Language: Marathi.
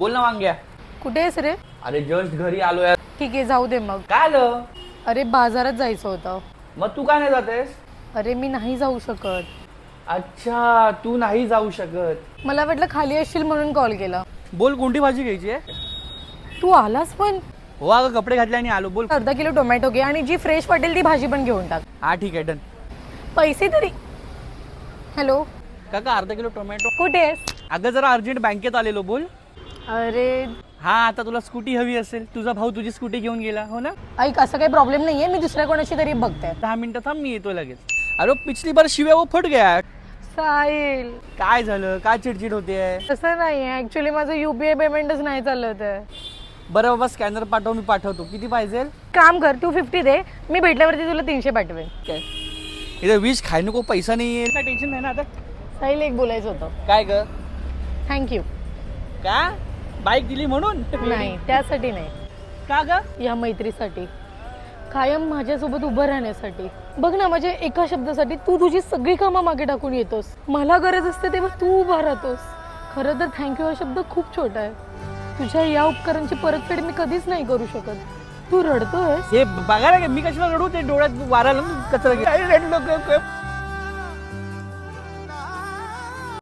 बोल ना वांग्या. कुठे आहेस रे? अरे जस्ट घरी आलो यार. ठीक आहे जाऊ दे मग. काय आलं? अरे बाजारात जायचं होतं. मग तू का नाही जातेस? अरे मी नाही जाऊ शकत. अच्छा तू नाही जाऊ शकत. मला वाटलं खाली असशील म्हणून कॉल केला. बोल कोणती भाजी घ्यायची आहे? तू आलास पण? हो अगं कपडे घातले आणि आलो. बोल. अर्धा किलो टोमॅटो घे आणि जी फ्रेश वाटेल ती भाजी पण घेऊन टाक. हा ठीक आहे डन. पैसे तरी. हॅलो काका अर्धा किलो टोमॅटो. कुठे आहेस? अगं जरा अर्जंट बँकेत आलेलो. बोल. अरे हा आता तुला स्कूटी हवी असेल, तुझा भाऊ तुझी स्कूटी घेऊन गेला हो ना. ऐक असं काही प्रॉब्लेम नाहीये, मी दुसऱ्या कोणाची तरी बघते. 10 मिनिटं थांब मी येतो लगेच. अरे पिछली बार शिव्या वो फट गया. साहिल काय झालं? काय चिडचिड होते? तसं नाही आहे ऍक्च्युली माझं UPI पेमेंटच नाही चालत आहे. बरं बाबा स्कॅनर पाठव, मी पाठवतो. किती पाहिजे? काम कर 250 दे, मी भेटल्यावरती तुला 300 पाठवेन. काय इथे विष खाय नको, पैसा नाही आहे. काय टेन्शन नाही ना आता. साहिल एक बोलायचं होतं. काय ग? थँक्यू. का बाईक दिली म्हणून? नाही त्यासाठी नाही, का ग? या मैत्रीसाठी, कायम माझ्यासोबत उभं राहण्यासाठी. बघ ना माझ्या एका शब्दासाठी तू तुझी सगळी कामं मागे टाकून येतोस. मला गरज असते तेव्हा तू उभा राहतोस. खरं तर थँक्यू हा शब्द खूप छोटा आहे. तुझ्या या उपकारांची परतफेड मी कधीच नाही करू शकत. तू रडतोयस? हे बघा ना मी कशाला रडू? ते डोळ्यात वारा कचरा.